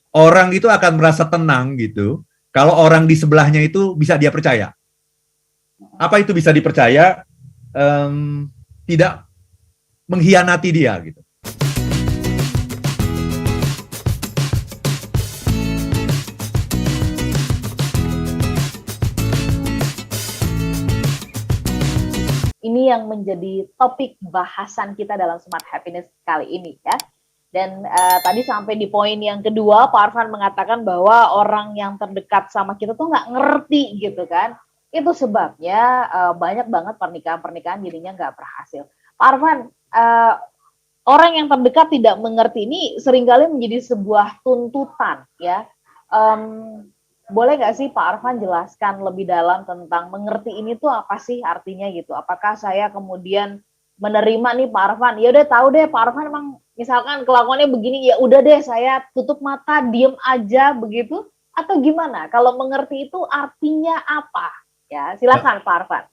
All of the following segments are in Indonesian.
orang itu akan merasa tenang gitu kalau orang di sebelahnya itu bisa dia percaya. Apa itu bisa dipercaya? Tidak mengkhianati dia gitu. Ini yang menjadi topik bahasan kita dalam Smart Happiness kali ini ya. Dan tadi sampai di poin yang kedua, Pak Arfan mengatakan bahwa orang yang terdekat sama kita tuh nggak ngerti gitu kan. Itu sebabnya banyak banget pernikahan-pernikahan jadinya nggak berhasil. Pak Arfan, orang yang terdekat tidak mengerti ini seringkali menjadi sebuah tuntutan ya. Boleh nggak sih Pak Arfan jelaskan lebih dalam tentang mengerti ini tuh apa sih artinya gitu? Apakah saya kemudian menerima nih Pak Arfan, ya udah tahu deh Pak Arfan emang misalkan kelakuannya begini, ya udah deh saya tutup mata, diem aja begitu? Atau gimana? Kalau mengerti itu artinya apa? Ya silakan Pak Arfan.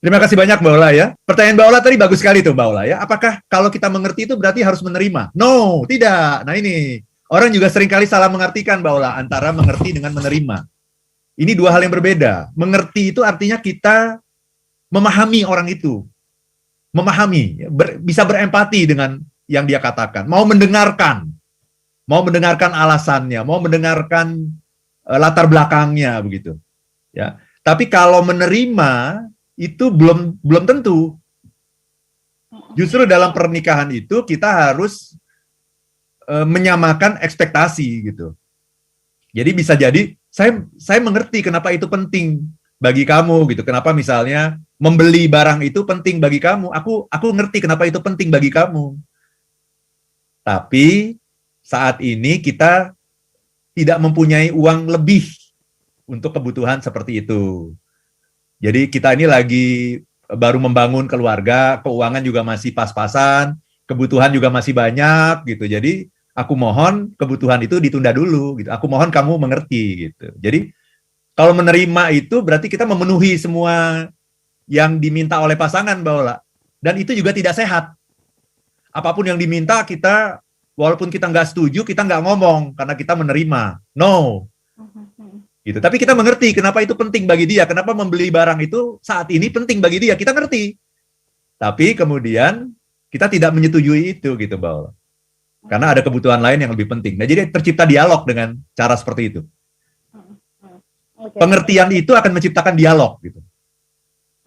Terima kasih banyak Mbak Ola ya. Pertanyaan Mbak Ola tadi bagus sekali tuh Mbak Ola ya. Apakah kalau kita mengerti itu berarti harus menerima? No, tidak. Nah ini. Orang juga seringkali salah mengartikan Mbak Ola antara mengerti dengan menerima. Ini dua hal yang berbeda. Mengerti itu artinya kita memahami orang itu. Memahami, bisa berempati dengan yang dia katakan. Mau mendengarkan alasannya, mau mendengarkan latar belakangnya begitu. Ya. Tapi kalau menerima itu belum tentu. Justru dalam pernikahan itu kita harus menyamakan ekspektasi gitu. Jadi bisa jadi saya mengerti kenapa itu penting bagi kamu gitu. Kenapa misalnya membeli barang itu penting bagi kamu. Aku ngerti kenapa itu penting bagi kamu. Tapi saat ini kita tidak mempunyai uang lebih untuk kebutuhan seperti itu. Jadi kita ini lagi baru membangun keluarga, keuangan juga masih pas-pasan, kebutuhan juga masih banyak gitu. Jadi aku mohon kebutuhan itu ditunda dulu gitu. Aku mohon kamu mengerti gitu. Jadi kalau menerima itu berarti kita memenuhi semua yang diminta oleh pasangan Mbak Ola. Dan itu juga tidak sehat. Apapun yang diminta kita, walaupun kita nggak setuju, kita nggak ngomong karena kita menerima. No. Gitu. Tapi kita mengerti kenapa itu penting bagi dia. Kenapa membeli barang itu saat ini penting bagi dia. Kita ngerti. Tapi kemudian kita tidak menyetujui itu gitu Mbak Ola. Karena ada kebutuhan lain yang lebih penting. Nah, jadi tercipta dialog dengan cara seperti itu. Pengertian itu akan menciptakan dialog gitu.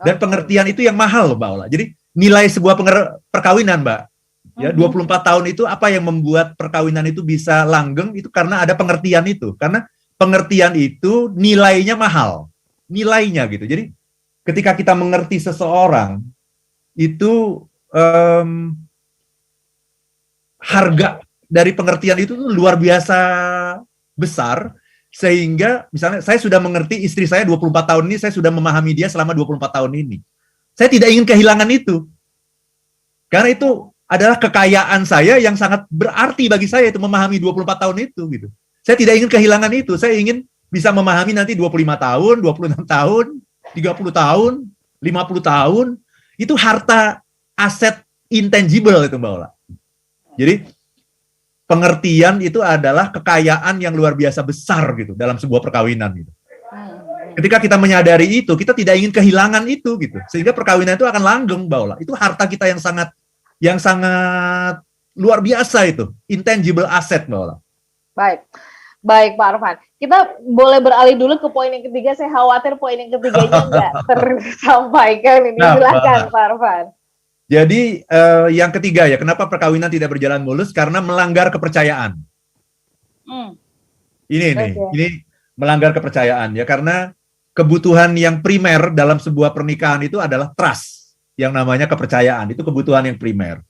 Dan pengertian itu yang mahal Mbak Ola. Jadi nilai sebuah perkawinan Mbak, ya 24 tahun itu apa yang membuat perkawinan itu bisa langgeng itu karena ada pengertian itu. Karena pengertian itu nilainya mahal. Nilainya gitu. Jadi ketika kita mengerti seseorang itu harga dari pengertian itu tuh luar biasa besar, sehingga misalnya saya sudah mengerti istri saya 24 tahun ini, saya sudah memahami dia selama 24 tahun ini. Saya tidak ingin kehilangan itu. Karena itu adalah kekayaan saya yang sangat berarti bagi saya itu memahami 24 tahun itu gitu. Saya tidak ingin kehilangan itu. Saya ingin bisa memahami nanti 25 tahun, 26 tahun, 30 tahun, 50 tahun. Itu harta aset intangible itu Mbak Ola. Jadi pengertian itu adalah kekayaan yang luar biasa besar gitu dalam sebuah perkawinan gitu. Ketika kita menyadari itu, kita tidak ingin kehilangan itu gitu. Sehingga perkawinan itu akan langgeng Mbak Ola. Itu harta kita yang sangat luar biasa itu, intangible asset Mbak Ola. Baik Pak Arfan. Kita boleh beralih dulu ke poin yang ketiga. Saya khawatir poin yang ketiganya nggak tersampaikan ini. Silakan Pak Arfan. Jadi yang ketiga ya, kenapa perkawinan tidak berjalan mulus? Karena melanggar kepercayaan. Ini melanggar kepercayaan ya, karena kebutuhan yang primer dalam sebuah pernikahan itu adalah trust, yang namanya kepercayaan. Itu kebutuhan yang primer.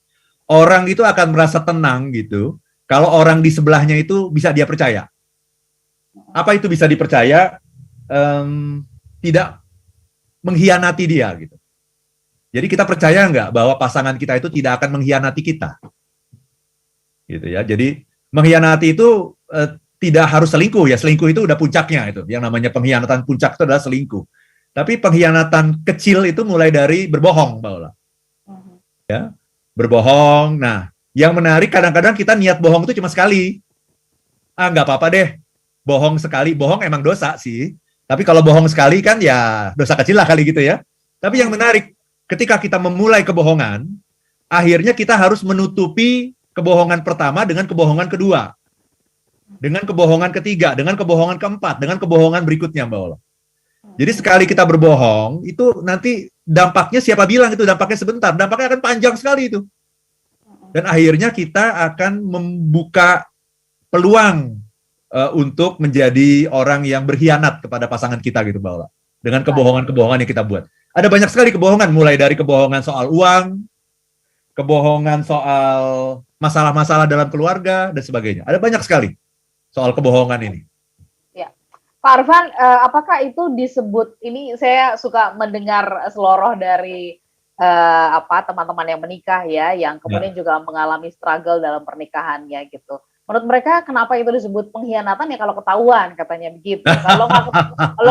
Orang itu akan merasa tenang gitu, kalau orang di sebelahnya itu bisa dia percaya. Apa itu bisa dipercaya? Tidak mengkhianati dia gitu. Jadi kita percaya nggak bahwa pasangan kita itu tidak akan mengkhianati kita, gitu ya. Jadi mengkhianati itu tidak harus selingkuh ya. Selingkuh itu udah puncaknya itu. Yang namanya pengkhianatan puncak itu adalah selingkuh. Tapi pengkhianatan kecil itu mulai dari berbohong, Mbak Ola. Ya, berbohong. Nah, yang menarik kadang-kadang kita niat bohong itu cuma sekali. nggak apa-apa deh, bohong sekali, bohong emang dosa sih. Tapi kalau bohong sekali kan ya dosa kecil lah kali gitu ya. Tapi yang menarik, ketika kita memulai kebohongan, akhirnya kita harus menutupi kebohongan pertama dengan kebohongan kedua, dengan kebohongan ketiga, dengan kebohongan keempat, dengan kebohongan berikutnya, Mbak Ola. Jadi sekali kita berbohong, itu nanti dampaknya siapa bilang itu dampaknya sebentar, dampaknya akan panjang sekali itu. Dan akhirnya kita akan membuka peluang untuk menjadi orang yang berkhianat kepada pasangan kita gitu, Mbak Ola. Dengan kebohongan-kebohongan yang kita buat. Ada banyak sekali kebohongan, mulai dari kebohongan soal uang, kebohongan soal masalah-masalah dalam keluarga, dan sebagainya. Ada banyak sekali soal kebohongan ini. Ya. Pak Arfan, apakah itu disebut, ini saya suka mendengar seloroh dari teman-teman yang menikah ya, yang kemudian juga mengalami struggle dalam pernikahannya gitu. Menurut mereka kenapa itu disebut pengkhianatan ya kalau ketahuan, katanya begitu. Kalau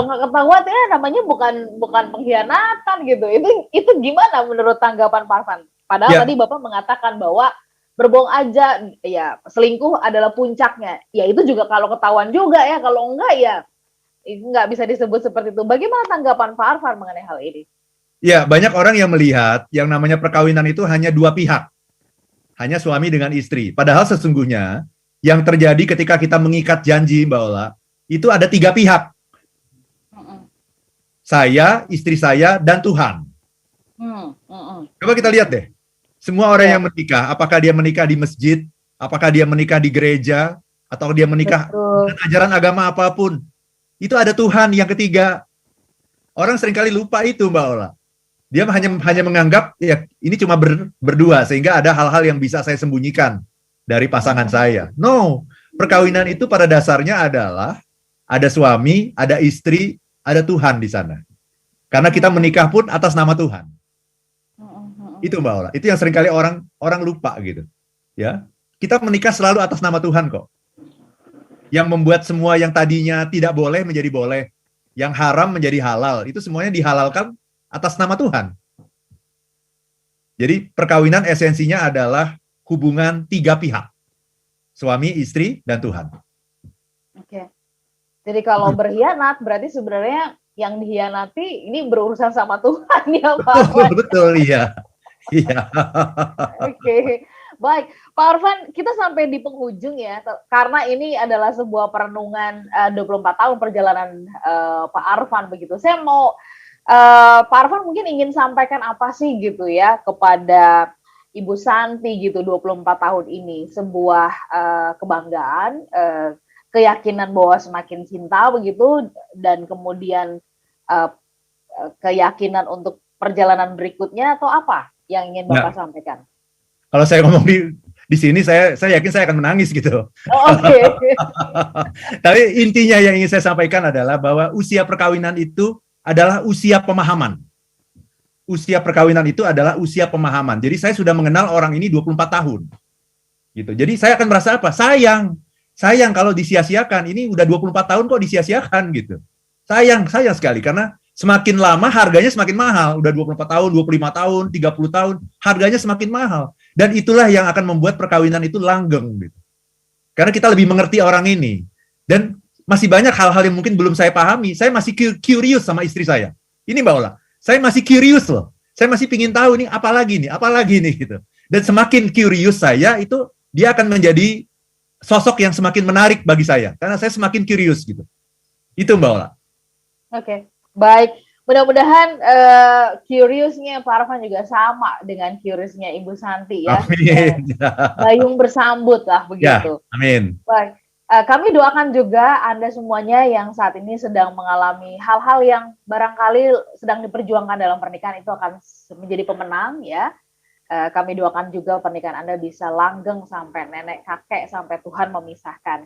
nggak ketahuan ya namanya bukan pengkhianatan gitu. Itu gimana menurut tanggapan Pak Arfan? Padahal tadi Bapak mengatakan bahwa berbohong aja, ya selingkuh adalah puncaknya. Ya itu juga kalau ketahuan juga ya, kalau enggak ya itu nggak bisa disebut seperti itu. Bagaimana tanggapan Pak Arfan mengenai hal ini? Ya, banyak orang yang melihat yang namanya perkawinan itu hanya dua pihak. Hanya suami dengan istri. Padahal sesungguhnya yang terjadi ketika kita mengikat janji, Mbak Ola, itu ada tiga pihak. Saya, istri saya, dan Tuhan. Coba kita lihat deh. Semua orang yang menikah, apakah dia menikah di masjid, apakah dia menikah di gereja, atau dia menikah dengan ajaran agama apapun, itu ada Tuhan yang ketiga. Orang seringkali lupa itu, Mbak Ola. Dia hanya menganggap ya ini cuma berdua, sehingga ada hal-hal yang bisa saya sembunyikan dari pasangan saya. No, perkawinan itu pada dasarnya adalah ada suami, ada istri, ada Tuhan di sana. Karena kita menikah pun atas nama Tuhan. Itu Mbak Ola. Itu yang seringkali orang lupa gitu. Ya, kita menikah selalu atas nama Tuhan kok. Yang membuat semua yang tadinya tidak boleh menjadi boleh, yang haram menjadi halal. Itu semuanya dihalalkan atas nama Tuhan. Jadi perkawinan esensinya adalah hubungan tiga pihak. Suami, istri, dan Tuhan. Oke. Jadi kalau berkhianat berarti sebenarnya yang dikhianati ini berurusan sama Tuhan ya Pak. Betul, iya. Iya. Oke. Baik, Pak Arfan, kita sampai di penghujung ya, karena ini adalah sebuah perenungan 24 tahun perjalanan Pak Arfan begitu. Saya mau Pak Arfan mungkin ingin sampaikan apa sih gitu ya kepada Ibu Santi gitu 24 tahun ini, sebuah kebanggaan, keyakinan bahwa semakin cinta begitu, dan kemudian keyakinan untuk perjalanan berikutnya, atau apa yang ingin Bapak sampaikan? Kalau saya ngomong di sini, saya yakin saya akan menangis gitu. Oke. Tapi intinya yang ingin saya sampaikan adalah bahwa usia perkawinan itu adalah usia pemahaman. Usia perkawinan itu adalah usia pemahaman. Jadi saya sudah mengenal orang ini 24 tahun. Gitu. Jadi saya akan merasa apa? Sayang kalau disia-siakan. Ini udah 24 tahun kok disia-siakan gitu. Sayang sekali karena semakin lama harganya semakin mahal. Udah 24 tahun, 25 tahun, 30 tahun, harganya semakin mahal. Dan itulah yang akan membuat perkawinan itu langgeng gitu. Karena kita lebih mengerti orang ini. Dan masih banyak hal-hal yang mungkin belum saya pahami. Saya masih curious sama istri saya. Ini Mbak Ola, saya masih curious loh. Saya masih pingin tahu nih apalagi nih gitu. Dan semakin curious saya, itu dia akan menjadi sosok yang semakin menarik bagi saya. Karena saya semakin curious gitu. Itu Mbak Ola. Oke, baik. Mudah-mudahan curiousnya Pak Arfan juga sama dengan curiousnya Ibu Santi ya. Amin. Bayung bersambut lah begitu. Ya, amin. Baik. Kami doakan juga Anda semuanya yang saat ini sedang mengalami hal-hal yang barangkali sedang diperjuangkan dalam pernikahan itu akan menjadi pemenang ya. Kami doakan juga pernikahan Anda bisa langgeng sampai nenek kakek, sampai Tuhan memisahkan.